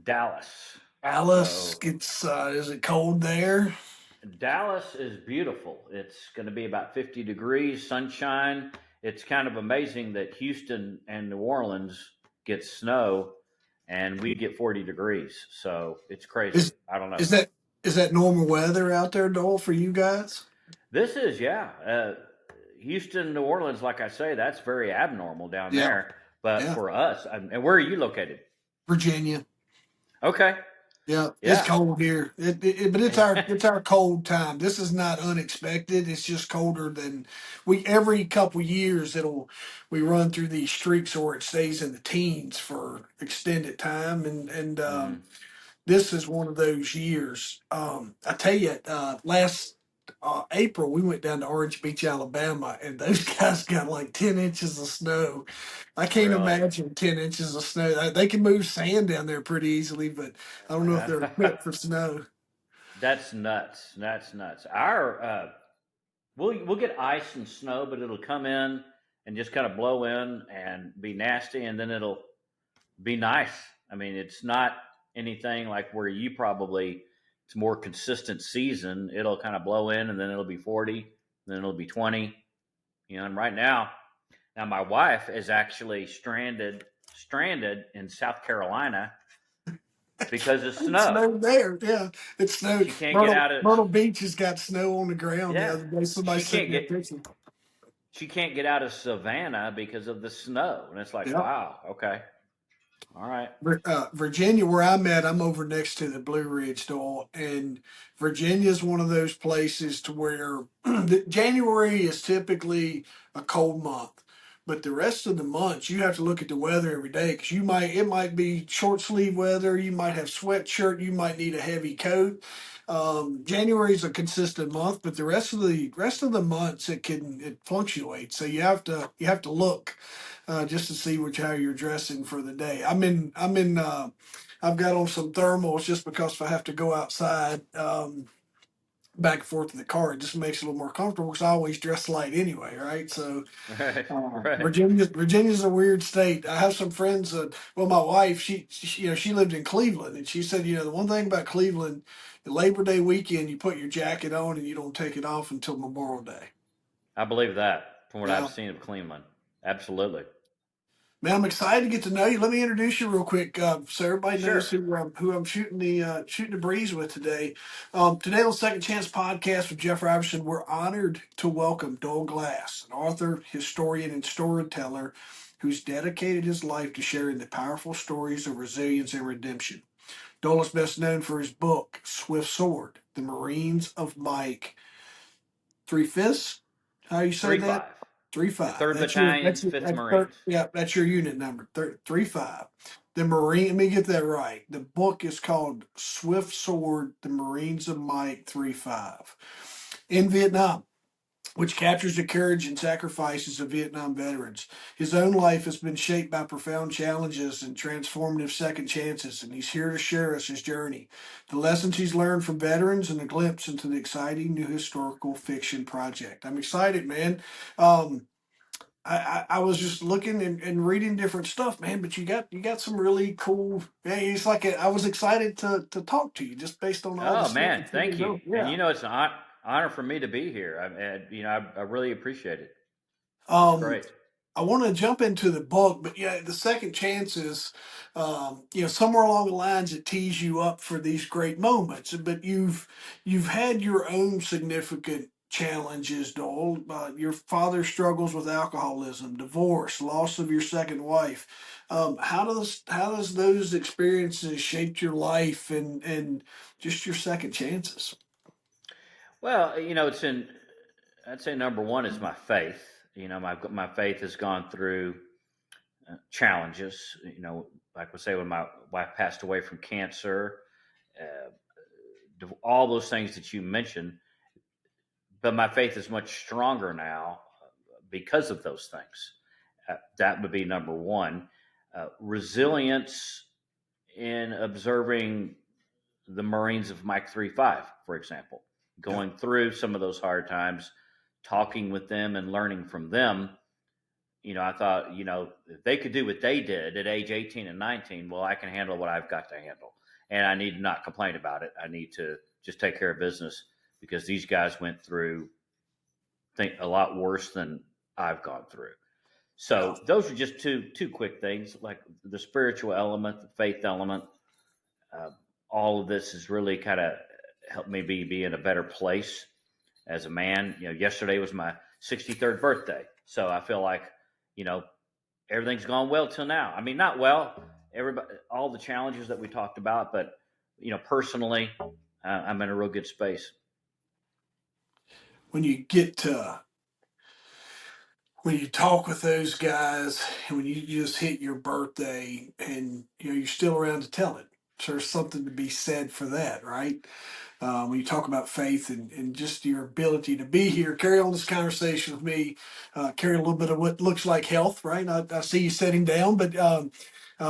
Dallas. Alice, So is it cold there? Dallas is beautiful. It's going to be about 50 degrees, sunshine. It's kind of amazing that Houston and New Orleans get snow and we get 40 degrees. So it's crazy. Is I don't know. is that is that normal weather out there, Dole, for you guys? This is, yeah. Houston, New Orleans, like I say, that's very abnormal down Yeah, there. But yeah. for us, and where are you located? Virginia. Okay. Yeah, it's Yeah. cold here. But it's our cold time. This is not unexpected. It's just colder than we every couple years. We run through these streaks where it stays in the teens for extended time, and Mhm. this is one of those years. I tell you, last April we went down to Orange Beach, Alabama, and those guys got like 10 inches of snow. I can't Really? imagine 10 inches of snow. They can move sand down there pretty easily, but I don't know if they're equipped for snow. That's nuts. That's nuts. Our we'll get ice and snow, but it'll come in and just kind of blow in and be nasty, and then it'll be nice. I mean, it's not anything like where you probably it's more consistent season. It'll kind of blow in, and then it'll be 40, then it'll be 20. And right now my wife is actually stranded in South Carolina because of It snow. snowed there, yeah. It snowed. She can't get Myrtle out of Myrtle Beach has got snow on the ground the yeah. other day. Somebody She sent can't me a get picture. she can't get out of Savannah because of the snow. And it's like, Yeah. wow, okay. All right. Virginia, where I'm at, I'm over next to the Blue Ridge Dole, and Virginia is one of those places to where January is typically a cold month, but the rest of the months you have to look at the weather every day because it might be short sleeve weather, you might have sweatshirt, you might need a heavy coat. January is a consistent month, but the rest of the months it fluctuates, so you have to look just to see how you're dressing for the day. I've got on some thermals just because if I have to go outside back and forth to the car, it just makes it a little more comfortable because I always dress light anyway, right? So Right. Right. Virginia's a weird state. I have some friends. Well, my wife, she lived in Cleveland, and she said, the one thing about Cleveland, the Labor Day weekend, you put your jacket on and you don't take it off until Memorial Day. I believe that from what I've Yeah. seen of Cleveland. Absolutely. Man, I'm excited to get to know you. Let me introduce you real quick, so everybody knows Sure. who I'm shooting the breeze with today. Today on Second Chance Podcast with Jeff Robertson, we're honored to welcome Doyle Glass, an author, historian, and storyteller who's dedicated his life to sharing the powerful stories of resilience and redemption. Doyle is best known for his book Swift Sword: The Marines of Mike Three Fifths. How you say Three that? five. 3-5. Third That's your Battalion, Fifth Marines. yeah, that's your unit number. 3-5. The Marine. Let me get that right. The book is called Swift Sword: The Marines of Might 3-5. In Vietnam, which captures the courage and sacrifices of Vietnam veterans. His own life has been shaped by profound challenges and transformative second chances, and he's here to share us his journey, the lessons he's learned from veterans, and a glimpse into the exciting new historical fiction project. I'm excited, man. Um, I was just looking and reading different stuff, man. But you got some really cool. Yeah, it's like I was excited to talk to you just based on all the Oh stuff man, that you've been thank you. doing. And Yeah. it's an honor for me to be here. I really appreciate it. It's Um, great. I want to jump into the book, but yeah, the second chances, somewhere along the lines it tees you up for these great moments. But you've had your own significant challenges, Dole. Your father struggles with alcoholism, divorce, loss of your second wife. How does those experiences shaped your life and just your second chances? Well, it's in. I'd say number one is my faith. My faith has gone through challenges. Like we say, when my wife passed away from cancer, uh, all those things that you mentioned. But my faith is much stronger now because of those things. That would be number one. Resilience in observing the Marines of Mike 3-5, for example, Yeah. going through some of those hard times, talking with them and learning from them I thought, if they could do what they did at age 18 and 19, well, I can handle what I've got to handle. And I need to not complain about it. I need to just take care of business because these guys went through a lot worse than I've gone through. Yeah. So those are just two quick things, like the spiritual element, the faith element. Uh, all of this has really kind of helped me be in a better place as a man. Yesterday was my 63rd birthday, so I feel like everything's gone well till now. I mean, not well, everybody, all the challenges that we talked about, but personally, I'm in a real good space. When you get to when you talk with those guys and when you just hit your birthday and you're still around to tell it, so there's something to be said for that, right? When you talk about faith and just your ability to be here, carry on this conversation with me, carry a little bit of what looks like health, right? I see you sitting down, but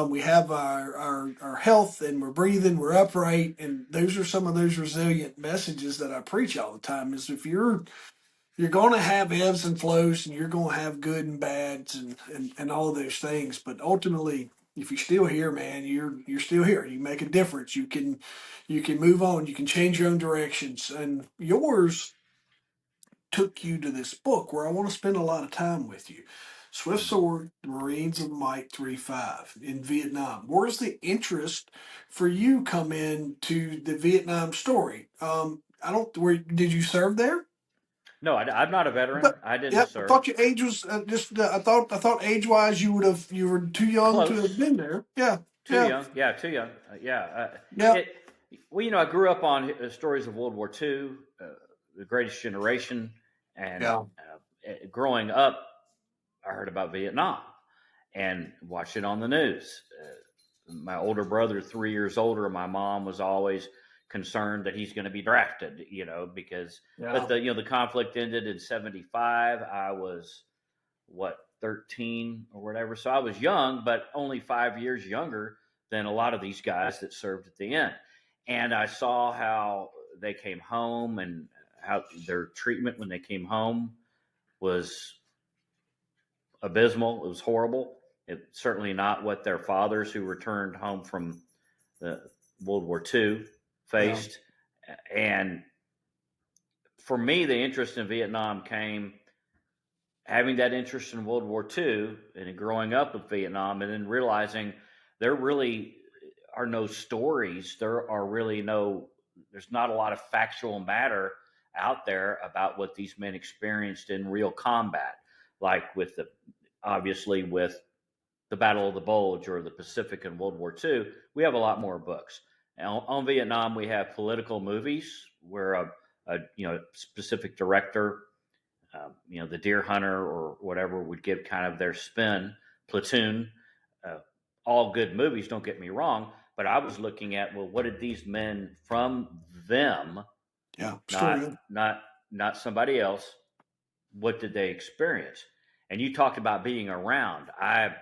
we have our health and we're breathing, we're upright, and those are some of those resilient messages that I preach all the time. Is if you're going to have ebbs and flows, and you're going to have good and bads, and all of those things. But ultimately, if you're still here, man, you're still here. You make a difference. You can move on. You can change your own directions. And yours took you to this book where I want to spend a lot of time with you. Swift Sword, the Marines of Mike 3-5 in Vietnam. Where's the interest for you come in to the Vietnam story? I don't. Did you serve there? No, I'm not a veteran. But I didn't yeah, I serve. thought your age was just. I thought age wise you were too young to have Close. been there. Yeah, Too yeah, young. Yeah, too young. Yeah. yeah, It. Well, I grew up on stories of World War II, the Greatest Generation, and yeah. growing up, I heard about Vietnam and watched it on the news. My older brother, 3 years older, my mom was always concerned that he's going to be drafted, because, but Yeah. the conflict ended in 75. I was, 13 or whatever. So I was young, but only 5 years younger than a lot of these guys that served at the end. And I saw how they came home and how their treatment when they came home was abysmal. It was horrible. It's certainly not what their fathers who returned home from the World War II Yeah. faced. And for me, the interest in Vietnam came having that interest in World War II and growing up with Vietnam, and then realizing there really are no stories. There's not a lot of factual matter out there about what these men experienced in real combat, like obviously with the Battle of the Bulge or the Pacific in World War II. We have a lot more books. On Vietnam, we have political movies where a specific director, the Deer Hunter or whatever, would give kind of their spin. Platoon, uh, all good movies, don't get me wrong, but I was looking at, well, what did these men from them, Yeah. not Story. not not somebody else, what did they experience? And you talked about being around. I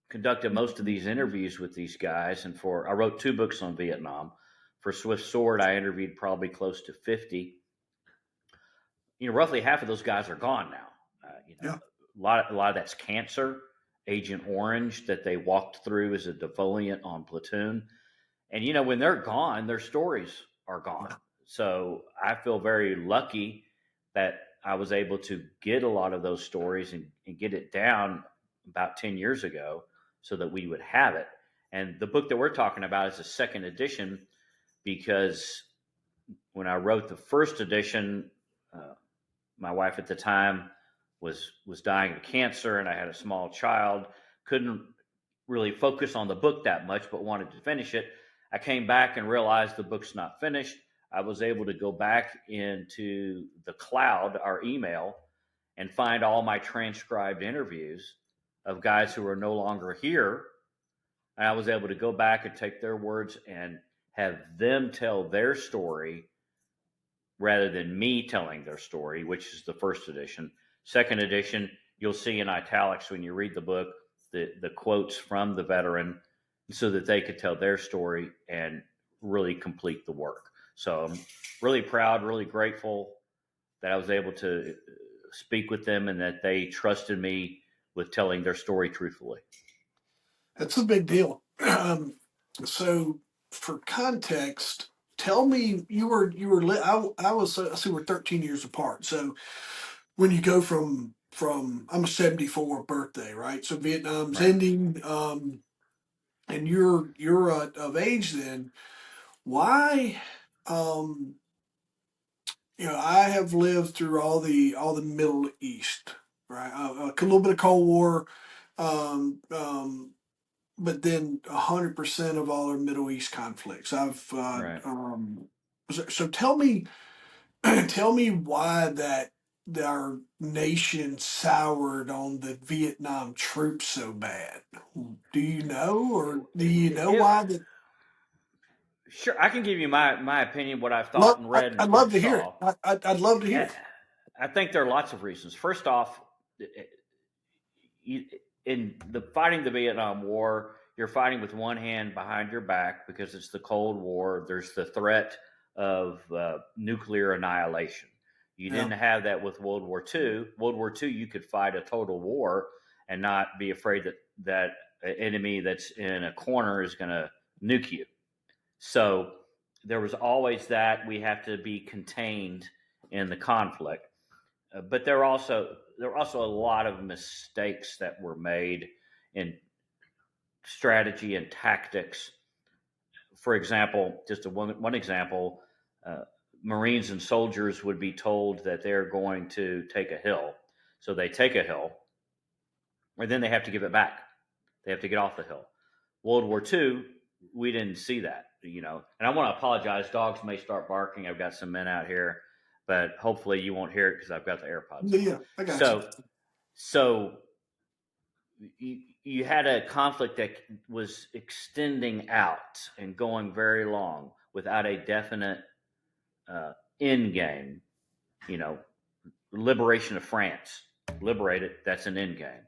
conducted most of these interviews with these guys, and I wrote 2 books on Vietnam. For Swift Sword, I interviewed probably close to 50. Roughly half of those guys are gone now. Yeah. A lot of that's cancer, Agent Orange that they walked through as a defoliant on Platoon. And when they're gone, their stories are gone. Yeah. So I feel very lucky that I was able to get a lot of those stories and get it down about 10 years ago so that we would have it. And the book that we're talking about is a second edition because when I wrote the first edition, my wife at the time was dying of cancer, and I had a small child. Couldn't really focus on the book that much, but wanted to finish it. I came back and realized the book's not finished. I was able to go back into the cloud, our email, and find all my transcribed interviews of guys who are no longer here. And I was able to go back and take their words and have them tell their story rather than me telling their story, which is the first edition. Second edition, you'll see in italics when you read the book the quotes from the veteran so that they could tell their story and really complete the work. So I'm really proud, really grateful that I was able to speak with them and that they trusted me with telling their story truthfully. That's a big deal. So, for context, tell me I was I see we're 13 years apart. So when you go from I'm a 74 birthday, right? So Vietnam's Right. ending, and you're of age then. Why? Um, I have lived through all the Middle East, right? A little bit of Cold War, um, um, but then 100% of all our Middle East conflicts. Right. So tell me, tell me why that our nation soured on the Vietnam troops so bad. Do you know, or do you know It, why that? sure, I can give you my opinion, what I've thought and read I'd and love to hear it. saw. I'd love to hear And it. I think there are lots of reasons. First off, in the fighting the Vietnam War, you're fighting with one hand behind your back because it's the Cold War. There's the threat of nuclear annihilation. You Yeah. didn't have that with World War II. World War II, you could fight a total war and not be afraid that an enemy that's in a corner is going to nuke you. So there was always that. We have to be contained in the conflict. But there were also a lot of mistakes that were made in strategy and tactics. For example, just one example, uh, Marines and soldiers would be told that they're going to take a hill, so they take a hill, and then they have to give it back. They have to get off the hill. World War II, we didn't see that, And I want to apologize. Dogs may start barking. I've got some men out here, but hopefully you won't hear it because I've got the AirPods on. Yeah, I got you. So you had a conflict that was extending out and going very long without a definite end game. You know, liberation of France, liberate it. That's an end game.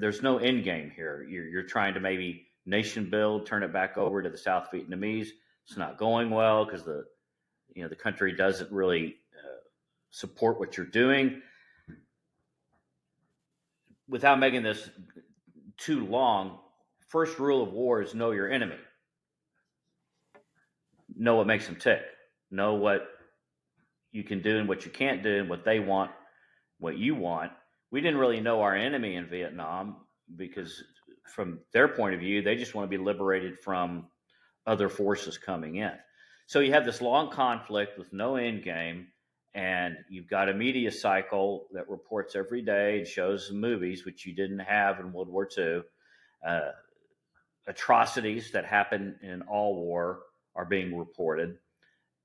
There's no end game here. You're trying to maybe nation build, turn it back over to the South Vietnamese. It's not going well because the country doesn't really support what you're doing. Without making this too long, first rule of war is know your enemy. Know what makes them tick. Know what you can do and what you can't do and what they want, what you want. We didn't really know our enemy in Vietnam because from their point of view, they just want to be liberated from other forces coming in. So you have this long conflict with no end game, and you've got a media cycle that reports every day and shows movies, which you didn't have in World War II. Uh, Atrocities that happen in all war are being reported.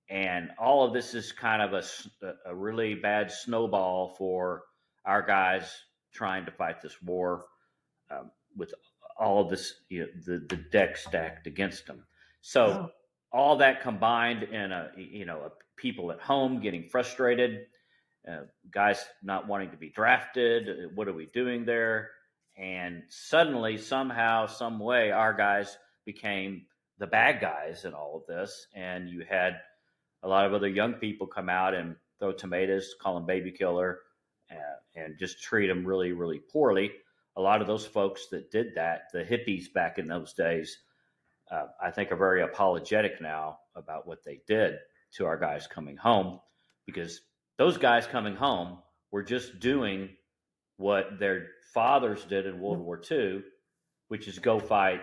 And all of this is kind of a really bad snowball for our guys trying to fight this war with all of this, the deck stacked against them. So Yeah. all that combined in people at home getting frustrated, guys not wanting to be drafted. What are we doing there? And suddenly, somehow, some way, our guys became the bad guys in all of this. And you had a lot of other young people come out and throw tomatoes, call them baby killer, and just treat them really, really poorly. A lot of those folks that did that, the hippies back in those days, I think are very apologetic now about what they did to our guys coming home, because those guys coming home were just doing what their fathers did in World War II, which is go fight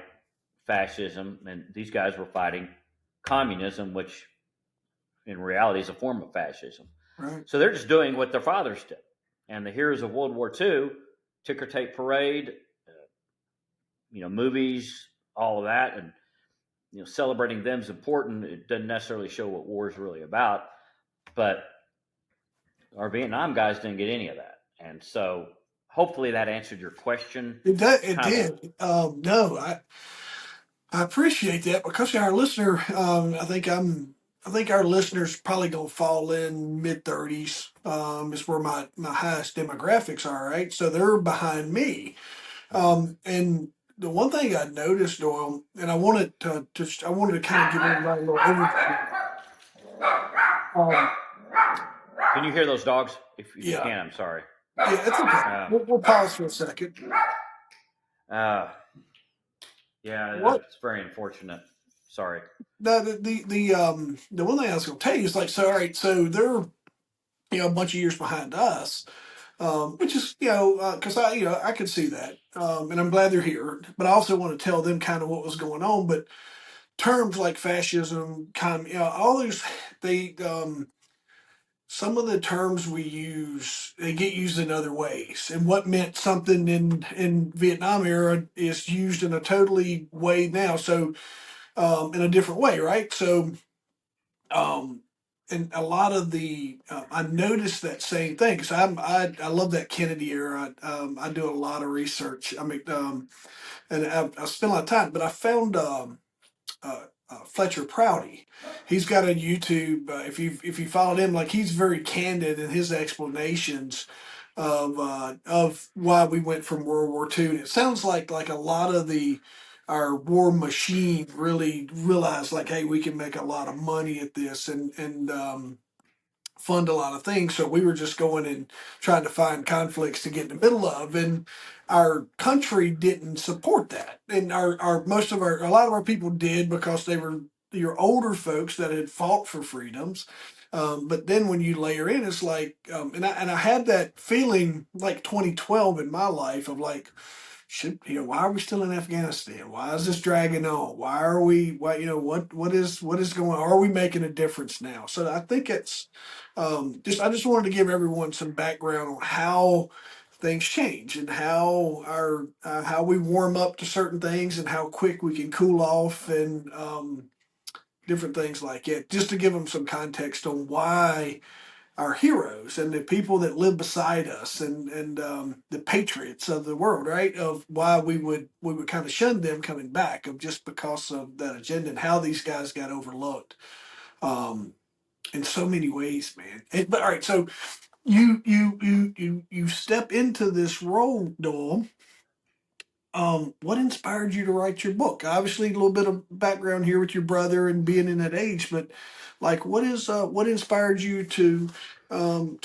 fascism. And these guys were fighting communism, which in reality is a form of fascism. Right. So they're just doing what their fathers did. And the heroes of World War II, ticker tape parade, movies, all of that, and celebrating them is important. It doesn't necessarily show what war is really about, but our Vietnam guys didn't get any of that. And so hopefully that answered your question. It did. It Kind of did. No, I appreciate that because our listener, I think our listeners probably gonna fall in mid 30s. Is where my highest demographics are, right? So they're behind me. And the one thing I noticed, Doyle, and I wanted to kind of give everybody a little overview. Um, Can you hear those dogs? If you Yeah, can, I'm sorry. yeah, it's okay. Uh, We'll pause for a second. uh, yeah, What? that's very unfortunate. Sorry. No, the one thing I was going to tell you is like, so all right, so they're a bunch of years behind us, which is because I could see that, and I'm glad they're here. But I also want to tell them kind of what was going on. But terms like fascism, all these they some of the terms we use they get used in other ways, and what meant something in Vietnam era is used in a totally way now. So in a different way, right? So um, and a lot of the I noticed that same thing because I love that Kennedy era. I do a lot of research. I mean, and I spent a lot of time, but I found Fletcher Prouty. He's got a YouTube. If you followed him, like he's very candid in his explanations of why we went from World War II. And it sounds like a lot of the our war machine really realized like, hey, we can make a lot of money at this and fund a lot of things. So we were just going and trying to find conflicts to get in the middle of, and our country didn't support that. And our most of our a lot of our people did because they were your older folks that had fought for freedoms. But then when you layer in, it's like, and I had that feeling like 2012 in my life of like, why are we still in Afghanistan? Why is this dragging on? Why are we why what is going on? Are we making a difference now? So I think it's just I just wanted to give everyone some background on how things change and how we warm up to certain things and how quick we can cool off and different things like it, just to give them some context on why our heroes and the people that live beside us and the patriots of the world, right? Of why we would kind of shun them coming back, of just because of that agenda and how these guys got overlooked um, in so many ways, man. But all right, so you step into this role, Doyle. What inspired you to write your book? Obviously, a little bit of background here with your brother and being in that age, but like, what inspired you to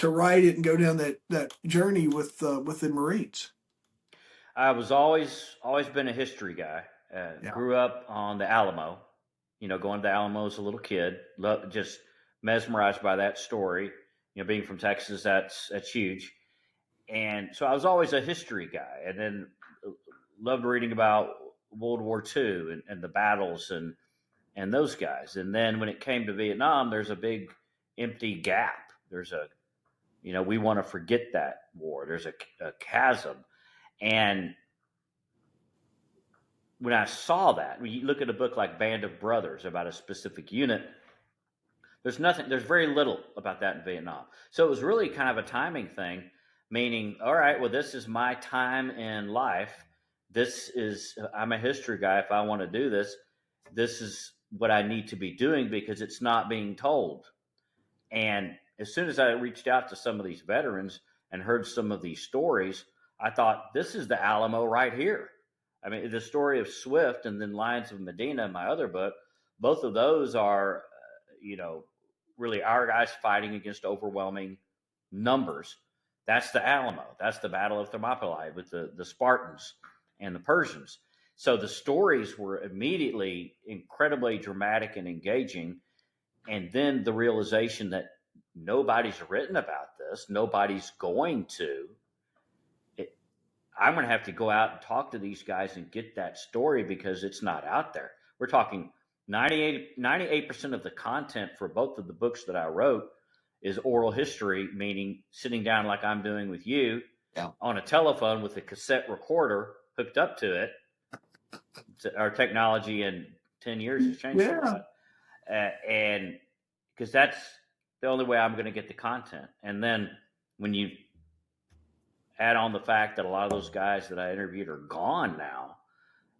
write it and go down that journey with the Marines? I was always been a history guy. Yeah. Grew up on the Alamo. Going to the Alamo as a little kid. Just mesmerized by that story. Being from Texas, that's huge. And so I was always a history guy, and then loved reading about World War II and the battles and those guys. And then when it came to Vietnam, there's a big empty gap. We want to forget that war. There's a chasm. And when I saw that, when you look at a book like Band of Brothers about a specific unit, there's very little about that in Vietnam. So it was really kind of a timing thing, meaning, all right, well, this is my time in life. I'm a history guy. If I want to do this is what I need to be doing because it's not being told. And as soon as I reached out to some of these veterans and heard some of these stories, I thought, this is the Alamo right here. I mean, the story of Swift and then Lions of Medina, my other book, both of those are, really our guys fighting against overwhelming numbers. That's the Alamo. That's the Battle of Thermopylae with the Spartans and the Persians. So the stories were immediately incredibly dramatic and engaging. And then the realization that nobody's written about this, nobody's going to. I'm going to have to go out and talk to these guys and get that story because it's not out there. We're talking 98% of the content for both of the books that I wrote is oral history, meaning sitting down like I'm doing with you on a telephone with a cassette recorder hooked up to it. Our technology in 10 years has changed a lot. And because that's the only way I'm going to get the content. And then when you add on the fact that a lot of those guys that I interviewed are gone now,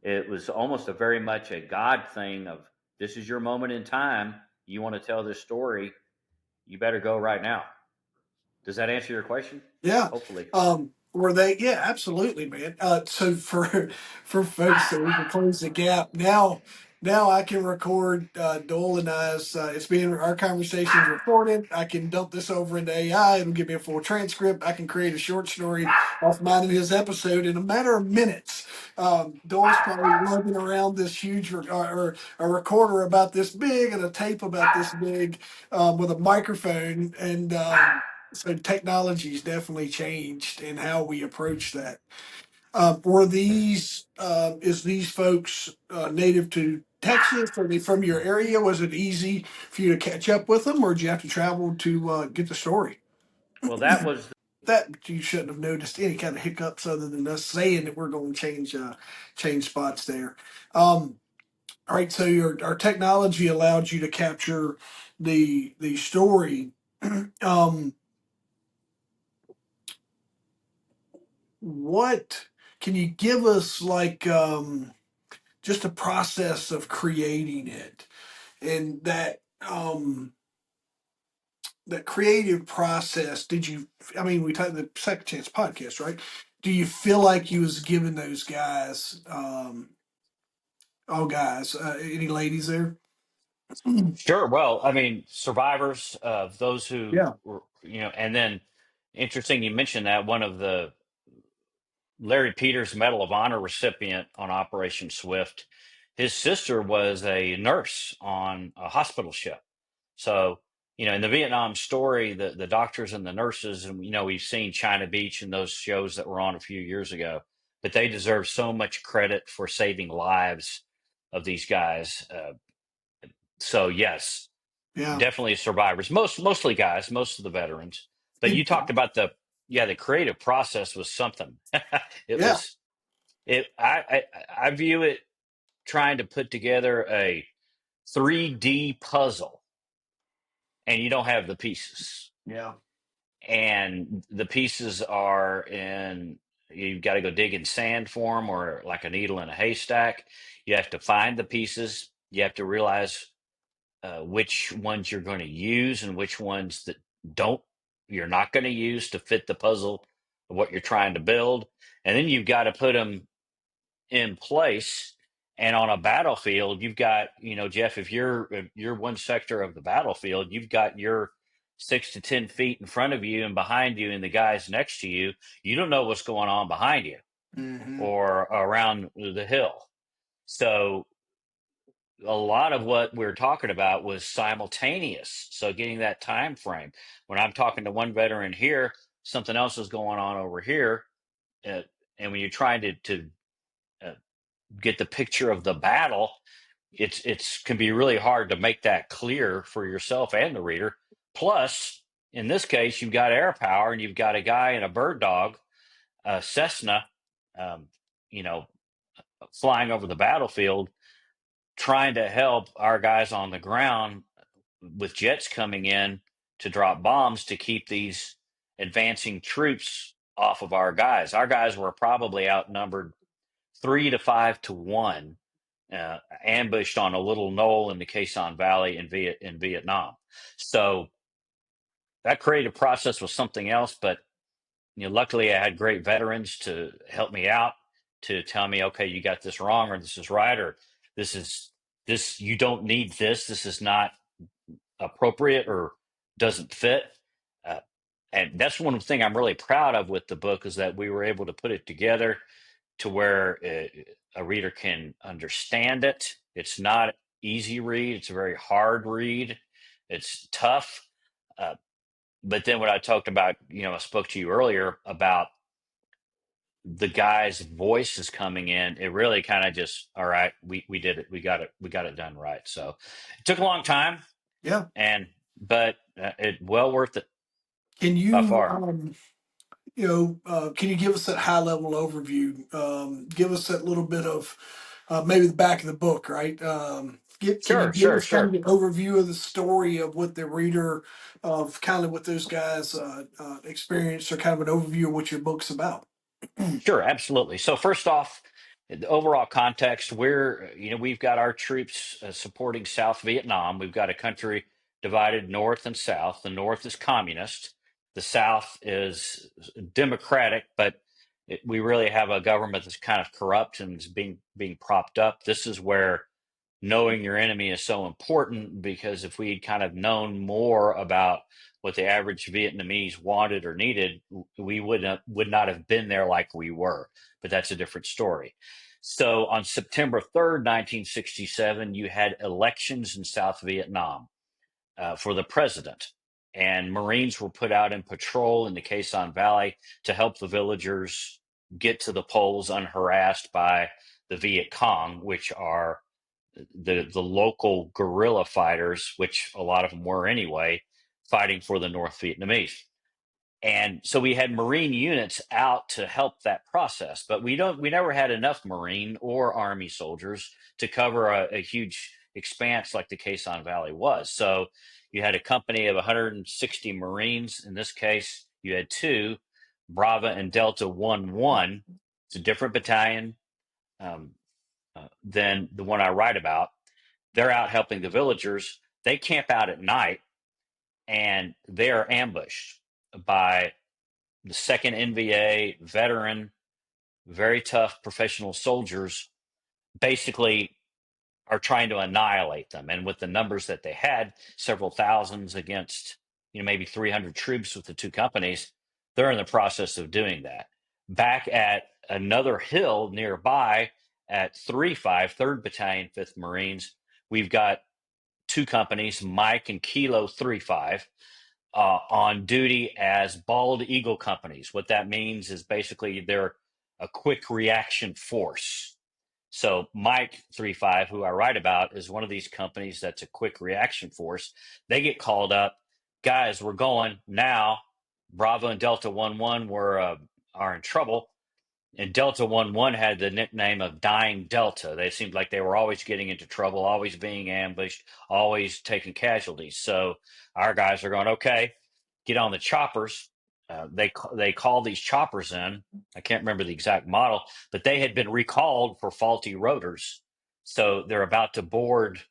it was almost very much a God thing of, this is your moment in time. You want to tell this story, you better go right now. Does that answer your question? Yeah. Hopefully. Were they? Yeah, absolutely, man. So for folks, so we can close the gap now. now I can record Doyle and I's. It's being our conversations recorded. I can dump this over into AI. It'll give me a full transcript. I can create a short story off mine and his episode in a matter of minutes. Doyle's probably lugging around this huge or a recorder about this big and a tape about this big with a microphone. And so technology's definitely changed in how we approach that. Were these is these folks native to Texas? Are they from your area? Was it easy for you to catch up with them, or did you have to travel to get the story? Well, that was That you shouldn't have noticed any kind of hiccups other than us saying that we're going to change spots there. All right, so our technology allowed you to capture the story. um, what can you give us like? Just a process of creating it and that creative process. Did you, I mean, we talked the Second Chance podcast, right? Do you feel like you was giving those guys all guys, any ladies there? sure. Well, I mean, survivors of those who Yeah. were, and then interesting you mentioned that one of the Larry Peters Medal of Honor recipient on Operation Swift, his sister was a nurse on a hospital ship. So, in the Vietnam story, the doctors and the nurses, and we've seen China Beach and those shows that were on a few years ago, but they deserve so much credit for saving lives of these guys. So yes, Yeah. definitely survivors. Mostly guys, most of the veterans. But And you talked about the creative process was something. It yeah. was it. I view it trying to put together a 3D puzzle, and you don't have the pieces, Yeah. and the pieces are in. You've got to go dig in sand for them, or like a needle in a haystack. You have to find the pieces. You have to realize which ones you're going to use and which ones that don't you're not going to use to fit the puzzle of what you're trying to build, and then you've got to put them in place. And on a battlefield, you've got, Jeff, if you're one sector of the battlefield, you've got your 6 to 10 feet in front of you and behind you and the guys next to you. You don't know what's going on behind you Hmm. or around the hill. So a lot of what we're talking about was simultaneous. So getting that time frame. When I'm talking to one veteran here, something else is going on over here. Uh, and when you're trying to uh, get the picture of the battle, it's can be really hard to make that clear for yourself and the reader. Plus, in this case, you've got air power and you've got a guy in a bird dog, Cessna, um, you know, flying over the battlefield, trying to help our guys on the ground with jets coming in to drop bombs to keep these advancing troops off of our guys. Our guys were probably outnumbered 3 to 5 to 1, ambushed on a little knoll in the Quezon Valley in Vietnam. So that creative process was something else, but luckily I had great veterans to help me out to tell me, okay, you got this wrong, or this is right, or this is this you don't need this. This is not appropriate or doesn't fit. Uh, and that's one thing I'm really proud of with the book is that we were able to put it together to where a reader can understand it. It's not easy read. It's a very hard read. It's tough. Uh, but then what I talked about, I spoke to you earlier about the guy's voice is coming in. It really kind of just, all right, we did it. We got it done right. So it took a long time, Yeah. but it well worth it Can by you far. can you give us that high level overview? Give us that little bit of maybe the back of the book, right? Can you Sure, give sure, us kind of sure. an overview of the story of what the reader of kind of what those guys experienced, or kind of an overview of what your book's about? Sure, absolutely. So first off, the overall context, we've got our troops supporting South Vietnam. We've got a country divided north and south. The north is communist. The south is democratic, but we really have a government that's kind of corrupt and is being propped up. This is where knowing your enemy is so important, because if we had kind of known more about what the average Vietnamese wanted or needed, we would not have been there like we were. But that's a different story. So on September 3rd, 1967, you had elections in South Vietnam for the president. And Marines were put out in patrol in the Quai San Valley to help the villagers get to the polls unharassed by the Viet Cong, which are the local guerrilla fighters, which a lot of them were anyway, fighting for the North Vietnamese. And so we had Marine units out to help that process, but we never had enough Marine or Army soldiers to cover a huge expanse like the Quai San Valley was. So you had a company of 160 Marines. In this case, you had two, Brava and Delta 1-1. It's a different battalion than the one I write about. They're out helping the villagers. They camp out at night, and they are ambushed by the second NVA, veteran, very tough professional soldiers, basically are trying to annihilate them. And with the numbers that they had, several thousands against, maybe 300 troops with the two companies, they're in the process of doing that. Back at another hill nearby at 3-5, 3rd Battalion, 5th Marines, we've got two companies, Mike and Kilo 3-5, on duty as bald eagle companies. What that means is basically they're a quick reaction force. So Mike 3-5, who I write about, is one of these companies that's a quick reaction force. They get called up, guys, we're going now. Bravo and Delta 1-1 are in trouble. And Delta 1-1 had the nickname of Dying Delta. They seemed like they were always getting into trouble, always being ambushed, always taking casualties. So our guys are going, okay, get on the choppers. They call these choppers in. I can't remember the exact model, but they had been recalled for faulty rotors. So they're about to board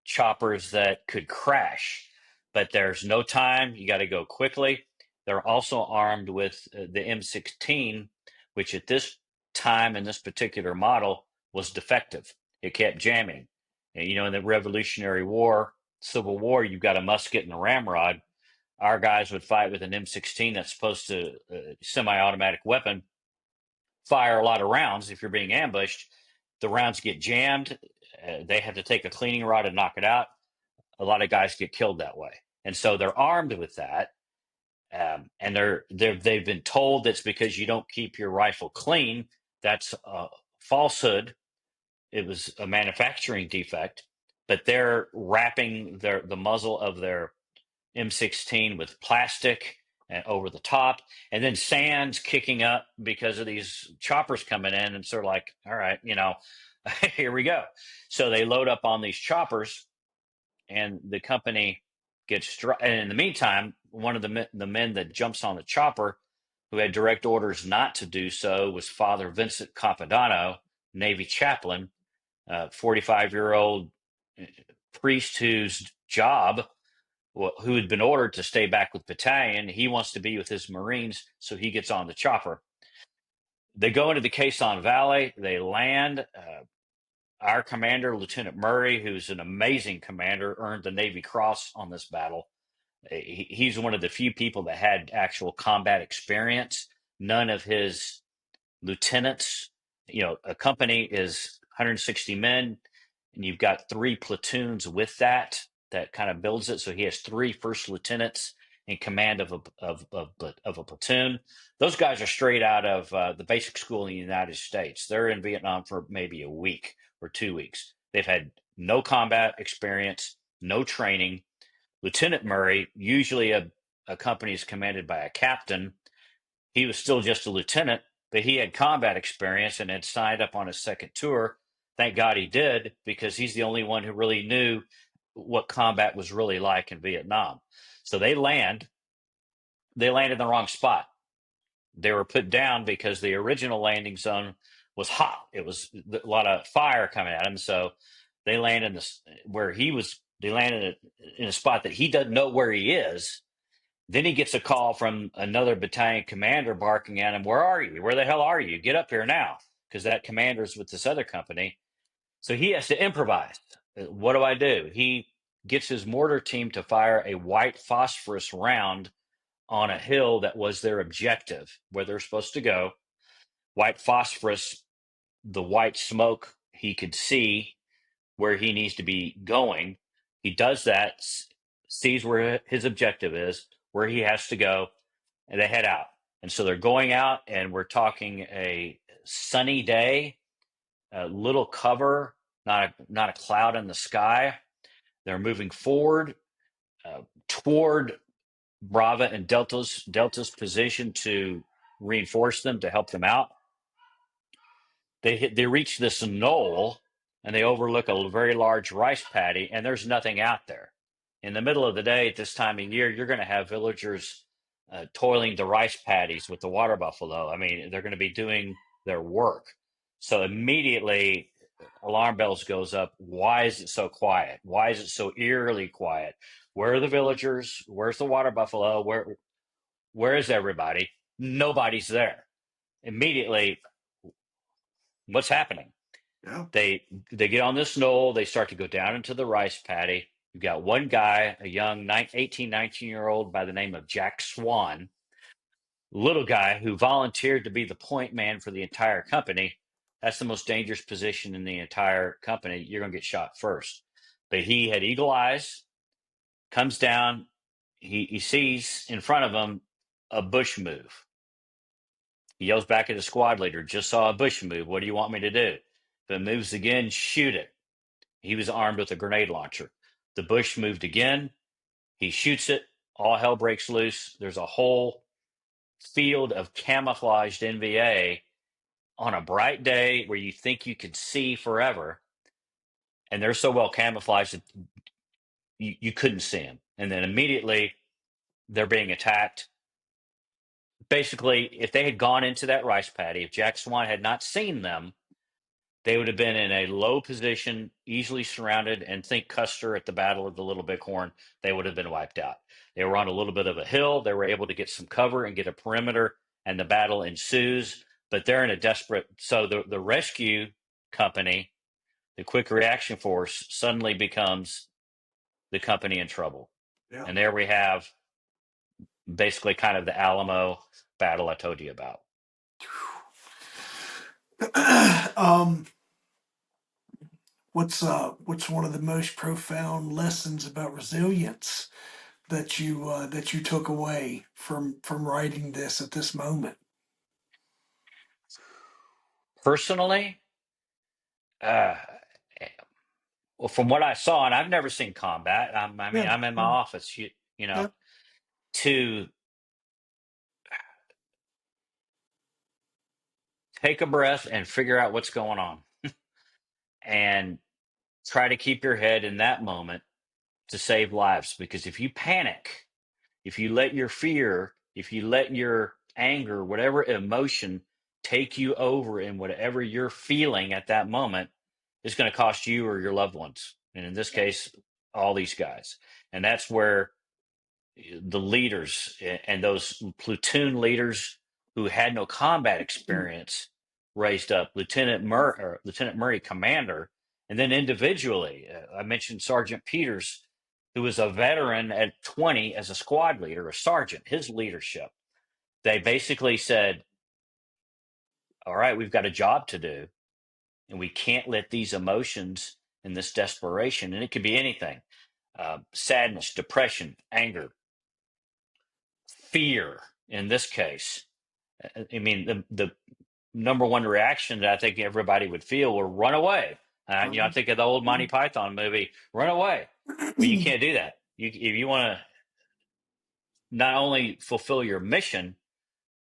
choppers that could crash, but there's no time. You got to go quickly. They're also armed with the M16, which at this time in this particular model was defective. It kept jamming. And, in the Revolutionary War, Civil War, you've got a musket and a ramrod. Our guys would fight with an M16 that's supposed to, semi-automatic weapon, fire a lot of rounds. If you're being ambushed, the rounds get jammed. They have to take a cleaning rod and knock it out. A lot of guys get killed that way. And so they're armed with that. And they've been told that's because you don't keep your rifle clean. That's a falsehood. It was a manufacturing defect, but they're wrapping the muzzle of their M16 with plastic and over the top, and then sand's kicking up because of these choppers coming in, and sort of like, all right, here we go. So they load up on these choppers, and the company gets struck. And in the meantime, one of the men that jumps on the chopper, who had direct orders not to do so, was Father Vincent Capodanno, Navy chaplain, 45-year-old priest whose job, who had been ordered to stay back with battalion. He wants to be with his Marines, so he gets on the chopper. They go into the Quai San Valley. They land. Our commander, Lieutenant Murray, who's an amazing commander, earned the Navy Cross on this battle. He's one of the few people that had actual combat experience. None of his lieutenants, a company is 160 men, and you've got 3 platoons with that kind of builds it. So he has 3 first lieutenants in command of a platoon. Those guys are straight out of the basic school in the United States. They're in Vietnam for maybe a week or 2 weeks. They've had no combat experience, no training. Lieutenant Murray, usually a company is commanded by a captain. He was still just a lieutenant, but he had combat experience and had signed up on his second tour. Thank God he did, because he's the only one who really knew what combat was really like in Vietnam. So they landed in the wrong spot. They were put down because the original landing zone was hot. It was a lot of fire coming at him. So they landed they landed in a spot that he doesn't know where he is. Then he gets a call from another battalion commander barking at him, "Where are you? Where the hell are you? Get up here now." Because that commander's with this other company. So he has to improvise. What do I do? He gets his mortar team to fire a white phosphorus round on a hill that was their objective, where they're supposed to go. White phosphorus, the white smoke, he could see where he needs to be going. He does that, sees where his objective is, where he has to go, and they head out. And so they're going out, and we're talking a sunny day, a little cover, not a cloud in the sky. They're moving forward toward Brava and Delta's position to reinforce them, to help them out. They reach this knoll, and they overlook a very large rice paddy, and there's nothing out there. In the middle of the day at this time of year, you're going to have villagers toiling the rice paddies with the water buffalo. I mean, they're going to be doing their work. So immediately, alarm bells goes up. Why is it so quiet? Why is it so eerily quiet? Where are the villagers? Where's the water buffalo? Where is everybody? Nobody's there. Immediately, what's happening? Yeah. They get on this knoll. They start to go down into the rice paddy. You've got one guy, a young 18, 19-year-old by the name of Jack Swan, little guy who volunteered to be the point man for the entire company. That's the most dangerous position in the entire company. You're going to get shot first. But he had eagle eyes, comes down. He sees in front of him a bush move. He yells back at the squad leader, just saw a bush move. What do you want me to do? If it moves again, shoot it. He was armed with a grenade launcher. The bush moved again. He shoots it. All hell breaks loose. There's a whole field of camouflaged NVA on a bright day where you think you could see forever. And they're so well camouflaged that you couldn't see them. And then immediately they're being attacked. Basically, if they had gone into that rice paddy, if Jack Swan had not seen them, they would have been in a low position, easily surrounded, and think Custer at the Battle of the Little Bighorn, they would have been wiped out. They were on a little bit of a hill. They were able to get some cover and get a perimeter, and the battle ensues. But they're in a desperate. So the rescue company, the quick reaction force, suddenly becomes the company in trouble. Yeah. And there we have basically kind of the Alamo battle I told you about. um, what's one of the most profound lessons about resilience that you took away from writing this at this moment? Personally, uh, well, from what I saw, and I've never seen combat. I mean, Yeah, I'm in my yeah, office, you know, yeah. to take a breath and figure out what's going on and try to keep your head in that moment to save lives. Because if you panic, if you let your fear, if you let your anger, whatever emotion take you over in whatever you're feeling at that moment, it's going to cost you or your loved ones. And in this case, all these guys. And that's where the leaders and those platoon leaders who had no combat experience raised up. Lieutenant Murray, commander, and then individually, I mentioned Sergeant Peters, who was a veteran at 20 as a squad leader, a sergeant. His leadership, they basically said, "All right, we've got a job to do, and we can't let these emotions and this desperation, and it could be anything, sadness, depression, anger, fear in this case." I mean, the number one reaction that I think everybody would feel would run away. I think of the old Monty Python movie, Run Away. Well, you can't do that. If you want to not only fulfill your mission,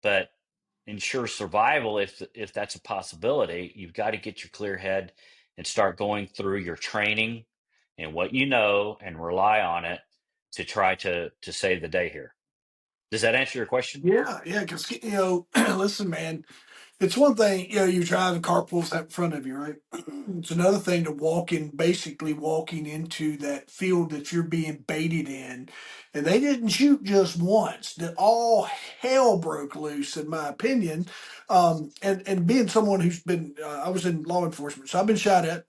but ensure survival, if that's a possibility, you've got to get your clear head and start going through your training and what you know and rely on it to try to save the day here. Does that answer your question? Yeah, yeah, because listen, man, it's one thing, you're driving, car pulls out in front of you, right? It's another thing to basically walking into that field that you're being baited in. And they didn't shoot just once. That all hell broke loose, in my opinion. And being someone who's been, I was in law enforcement, so I've been shot at.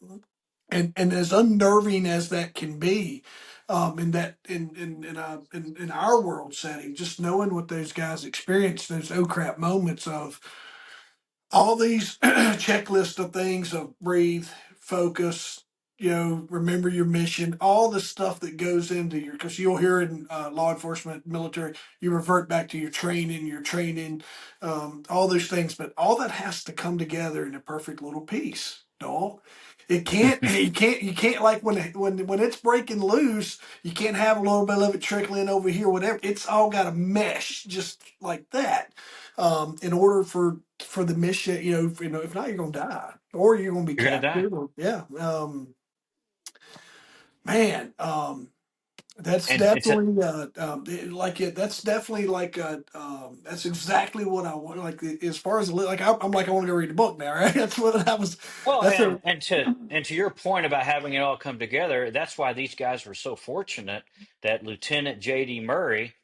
and as unnerving as that can be, in that in our world setting, just knowing what those guys experience, those oh crap moments of all these checklist of things of breathe, focus, remember your mission, all the stuff that goes into your, because you'll hear in law enforcement, military, you revert back to your training, all those things, but all that has to come together in a perfect little piece. No, it can't. You can't like when it's breaking loose. You can't have a little bit of it trickling over here. Whatever. It's all got to mesh just like that, in order for the mission, if not, you're gonna die or you're gonna be You're gonna die. captured. Or, yeah, man, that's And it's a definitely like it. That's definitely like that's exactly what I want. Like as far as like I'm like I want to go read the book now. Right? That's what I was. well, That's a and to your point about having it all come together, that's why these guys were so fortunate that Lieutenant J.D. Murray,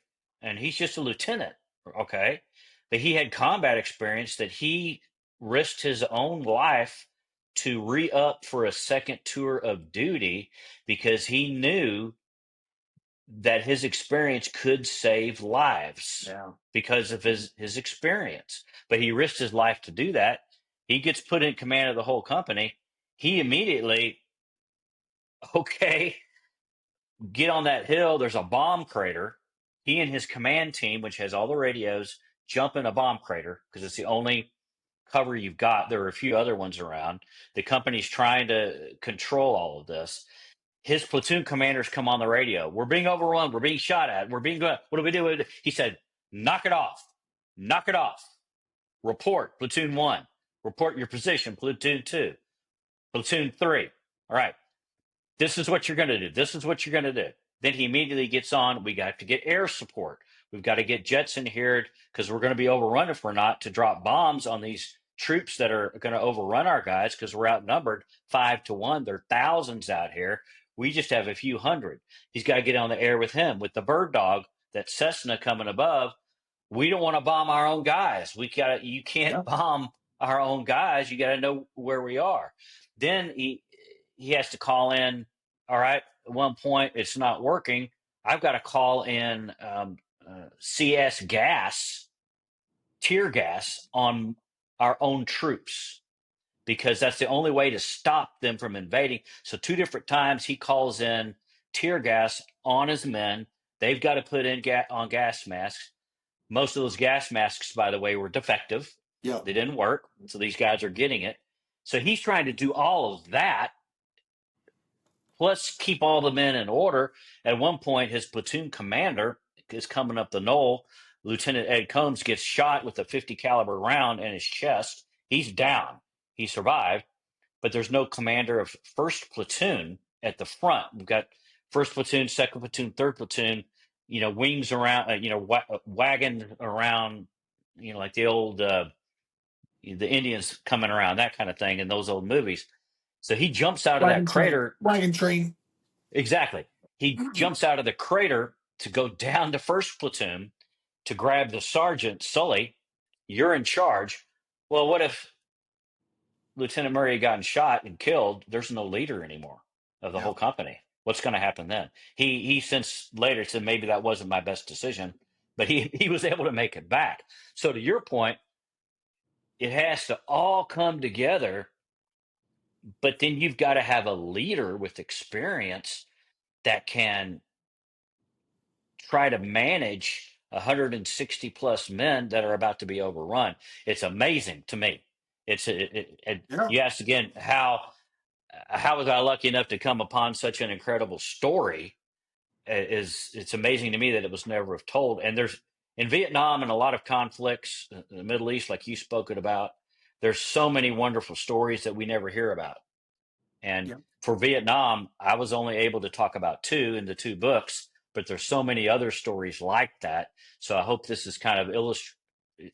and he's just a lieutenant, okay, but he had combat experience that he risked his own life to re-up for a second tour of duty because he knew that his experience could save lives yeah. because of his experience. But he risked his life to do that. He gets put in command of the whole company. He immediately, okay, get on that hill. There's a bomb crater. He and his command team, which has all the radios, jump in a bomb crater because it's the only cover you've got. There are a few other ones around. The company's trying to control all of this. His platoon commanders come on the radio. We're being overrun. We're being shot at. We're being what do we do? He said, knock it off. Knock it off. Report, platoon one. Report your position, platoon two. Platoon three. All right. This is what you're going to do. This is what you're going to do. Then he immediately gets on. We got to get air support. We've got to get jets in here because we're going to be overrun if we're not to drop bombs on these troops that are going to overrun our guys because we're outnumbered 5-1. There are thousands out here. We just have a few hundred. He's got to get on the air with him, with the bird dog, that Cessna coming above. We don't want to bomb our own guys. You can't Yeah. bomb our own guys. You got to know where we are. Then he has to call in. All right, at one point it's not working. I've got to call in CS gas, tear gas on our own troops because that's the only way to stop them from invading. So 2 different times he calls in tear gas on his men. They've got to put in on gas masks. Most of those gas masks, by the way, were defective. Yeah. They didn't work. So these guys are getting it. So he's trying to do all of that, plus keep all the men in order. At one point, his platoon commander is coming up the knoll. Lieutenant Ed Combs gets shot with a 50 caliber round in his chest. He's down. He survived, but there's no commander of first platoon at the front. We've got first platoon, second platoon, third platoon, wings around, wagon around, like the old, the Indians coming around, that kind of thing in those old movies. So he jumps out of that Wagon train. crater. Wagon train. Exactly. He jumps out of the crater to go down to first platoon to grab the sergeant, Sully. You're in charge. Well, what if Lieutenant Murray had gotten shot and killed? There's no leader anymore of the Yeah. whole company. What's going to happen then? He since later said maybe that wasn't my best decision, but he was able to make it back. So to your point, it has to all come together, but then you've got to have a leader with experience that can try to manage 160 plus men that are about to be overrun. It's amazing to me. Yeah. You asked again how was I lucky enough to come upon such an incredible story? It's amazing to me that it was never told. And there's in Vietnam and a lot of conflicts in the Middle East, like you spoken about. There's so many wonderful stories that we never hear about. And Yeah. for Vietnam, I was only able to talk about two in the two books, but there's so many other stories like that. So I hope this is kind of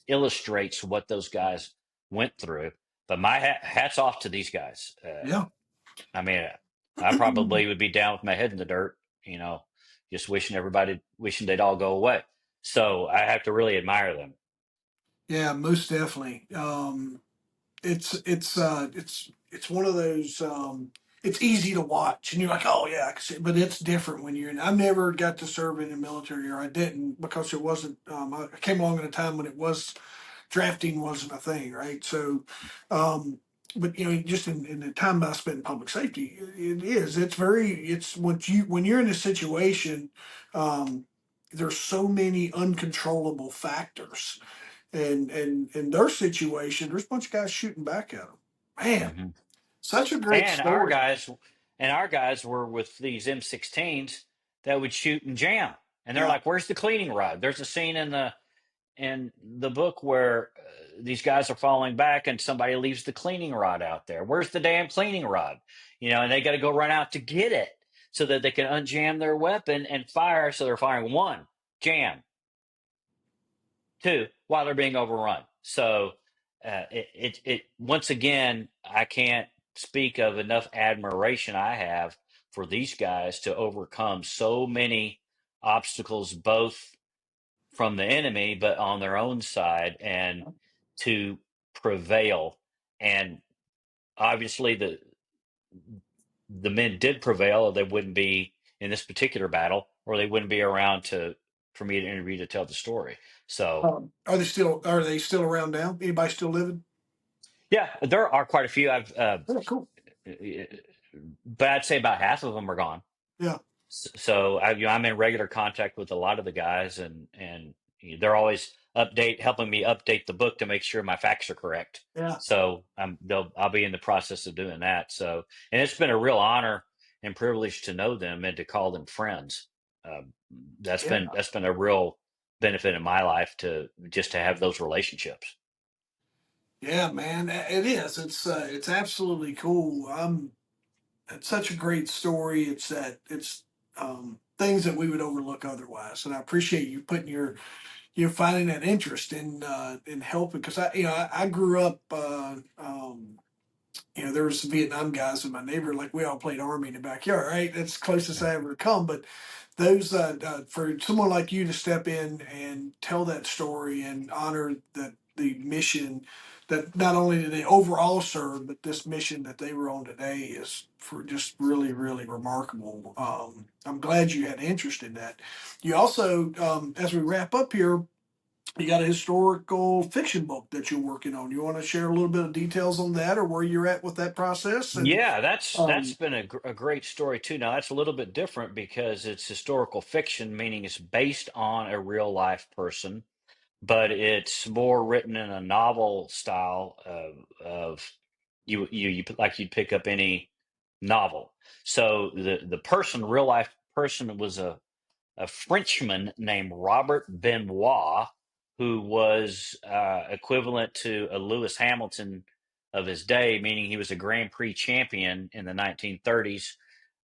illustrates what those guys went through. But my hats off to these guys. Yeah. I mean, I probably would be down with my head in the dirt, just wishing they'd all go away. So I have to really admire them. Yeah, most definitely. It's one of those. it's easy to watch, and you're like, oh yeah, I can see it. But it's different when you're in. I never got to serve in the military, or I didn't because it wasn't. I came along at a time when it was drafting wasn't a thing, right? So, but just in the time I spent in public safety, it is. It's very. It's when you're in a situation. There's so many uncontrollable factors, and in their situation, there's a bunch of guys shooting back at them. Man, Hmm. such a great And our story. guys, and our guys were with these M16s that would shoot and jam. And they're Yeah. like, "Where's the cleaning rod?" There's a scene in the book where these guys are falling back, and somebody leaves the cleaning rod out there. Where's the damn cleaning rod? And they got to go run out to get it so that they can unjam their weapon and fire. So they're firing one, jam, two, while they're being overrun. So it once again, I can't speak of enough admiration I have for these guys to overcome so many obstacles, both from the enemy, but on their own side, and to prevail. And obviously, the men did prevail, or they wouldn't be in this particular battle, or they wouldn't be around to for me to interview to tell the story. So Are they still around now? Anybody still living? yeah, there are quite a few. Oh, cool. But I'd say about half of them are gone. Yeah, So I'm in regular contact with a lot of the guys, and they're always helping me update the book to make sure my facts are correct. yeah, So I'll be in the process of doing that. So, and it's been a real honor and privilege to know them and to call them friends. Um, yeah, that's been a real benefit in my life to just to have those relationships. yeah, man. It is. It's absolutely cool. It's such a great story. It's things that we would overlook otherwise, and I appreciate you putting finding that interest in helping because I grew up. There was some Vietnam guys in my neighborhood. Like we all played army in the backyard, right? That's the closest I ever come. But those for someone like you to step in and tell that story and honor that the mission that not only did they overall serve, but this mission that they were on today is for just really, really remarkable. I'm glad you had interest in that. You also, as we wrap up here, you got a historical fiction book that you're working on. You want to share a little bit of details on that or where you're at with that process? And Yeah, that's um, been a great story too. Now that's a little bit different because it's historical fiction, meaning it's based on a real life person, but it's more written in a novel style of like you'd pick up any novel. So the person, real life person, was a Frenchman named Robert Benoit, who was equivalent to a Lewis Hamilton of his day, meaning he was a Grand Prix champion in the 1930s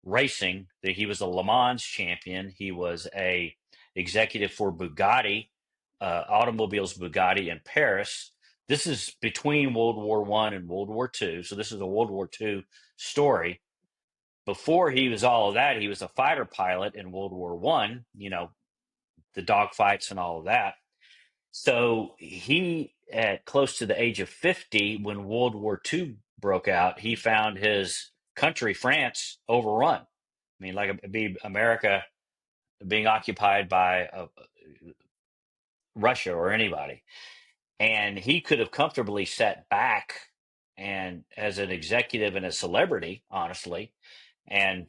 racing. That he was a Le Mans champion. He was a executive for Bugatti, automobiles Bugatti in Paris. This is between World War I and World War II, so this is a World War II story. Before he was all of that, he was a fighter pilot in World War One. The dogfights and all of that. So he, at close to the age of 50, when World War II broke out, he found his country, France, overrun. I mean, like it'd be America being occupied by Russia or anybody. And he could have comfortably sat back and as an executive and a celebrity, honestly, and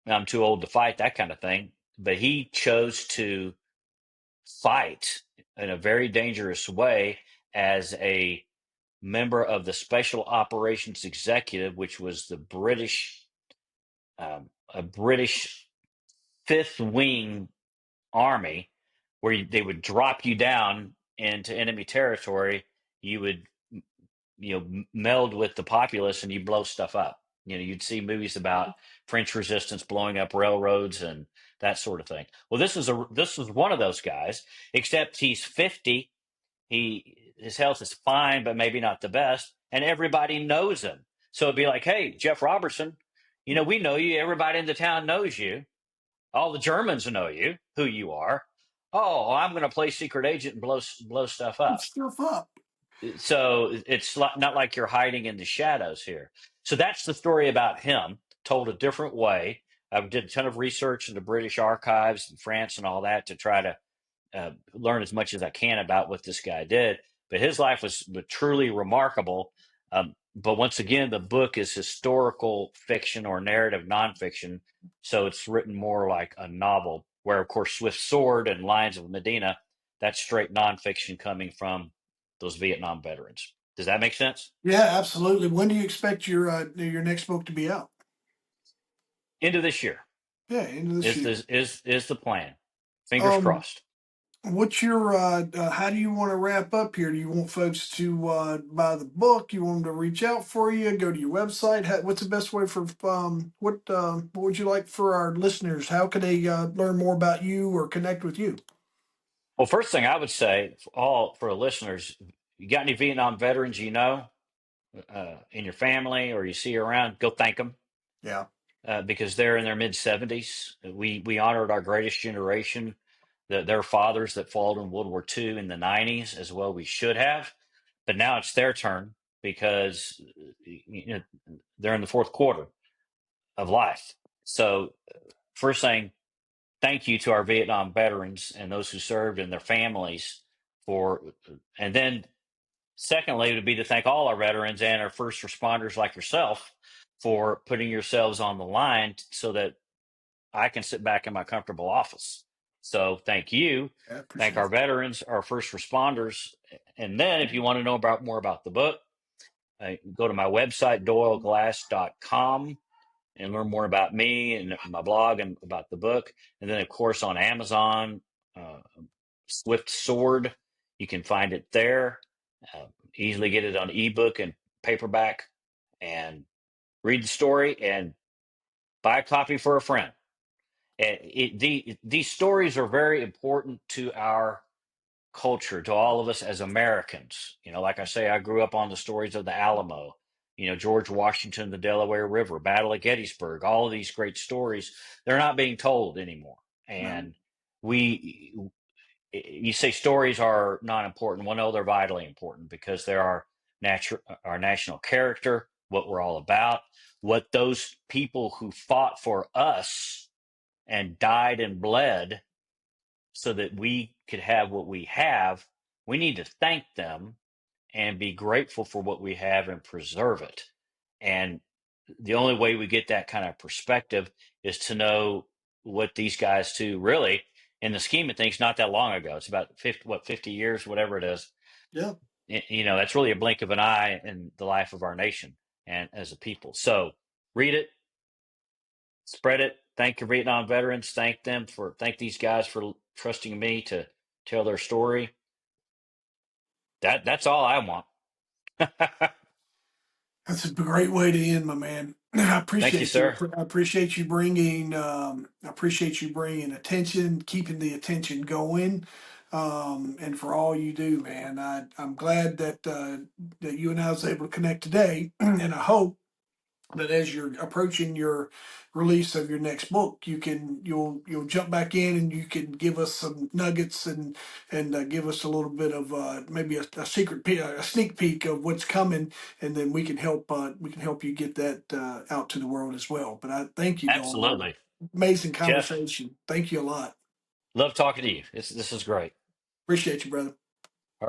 I'm too old to fight that kind of thing. But he chose to fight in a very dangerous way as a member of the Special Operations Executive, which was the a British Fifth Wing Army, where they would drop you down into enemy territory. You would, meld with the populace and you blow stuff up. You'd see movies about French resistance blowing up railroads and that sort of thing. Well, this was one of those guys, except he's 50. His health is fine, but maybe not the best, and everybody knows him. So it'd be like, hey, Jeff Robertson, we know you. Everybody in the town knows you. All the Germans know you, who you are. Oh, I'm going to play secret agent and blow stuff up. stuff up. So it's not like you're hiding in the shadows here. So that's the story about him. told a different way. I did a ton of research in the British archives in France and all that to try to learn as much as I can about what this guy did. But his life was truly remarkable. But once again, the book is historical fiction or narrative nonfiction. So it's written more like a novel, where, of course, Swift's Sword and Lions of Medina, that's straight nonfiction coming from those Vietnam veterans. Does that make sense? Yeah, absolutely. When do you expect your next book to be out? End of this year Yeah, end of this year. is the plan. Fingers Um, crossed. what's your how do you want to wrap up here? Do you want folks to buy the book? You want them to reach out for you? Go to your website? What's the best way for what would you like for our listeners? How can they learn more about you or connect with you? Well, first thing I would say for the listeners, you got any Vietnam veterans in your family or you see around, go thank them Yeah. because they're in their mid 70s. We honored our greatest generation, their fathers that fought in World War II in the 90s as well. We should have, but now it's their turn because they're in the fourth quarter of life. So, first thing, thank you to our Vietnam veterans and those who served and their families for, and then secondly, would be to thank all our veterans and our first responders like yourself for putting yourselves on the line so that I can sit back in my comfortable office. So thank you. I Thank appreciate our it. veterans, our first responders. And then if you want to know more about the book, go to my website, doyleglass.com, and learn more about me and my blog and about the book. And then, of course, on Amazon, uh, Swift Sword, you can find it there. Easily get it on ebook and paperback, and read the story and buy a copy for a friend. These stories are very important to our culture, to all of us as Americans. Like I say, I grew up on the stories of the Alamo, George Washington, the Delaware River, Battle of Gettysburg, all of these great stories. They're not being told anymore. No. And you say stories are not important. Well, no, they're vitally important because they're our national character, what we're all about, what those people who fought for us and died and bled so that we could have what we have. We need to thank them and be grateful for what we have and preserve it. And the only way we get that kind of perspective is to know what these guys do really in the scheme of things not that long ago. It's about 50 years, whatever it is. Yeah. That's really a blink of an eye in the life of our nation and as a people. So read it, spread it. Thank your Vietnam veterans. Thank these guys for trusting me to tell their story. That's all I want. That's a great way to end, my man. I Thank you, appreciate you. sir. I appreciate you bringing attention, keeping the attention going, and for all you do, man. I'm glad that you and I was able to connect today, and I hope that as you're approaching your release of your next book, you'll jump back in and you can give us some nuggets and give us a little bit of maybe a sneak peek of what's coming, and then we can help you get that out to the world as well. But I thank you, Don. Absolutely. Amazing Jeff, conversation. Thank you a lot. love talking to you. This is great. Appreciate you, brother.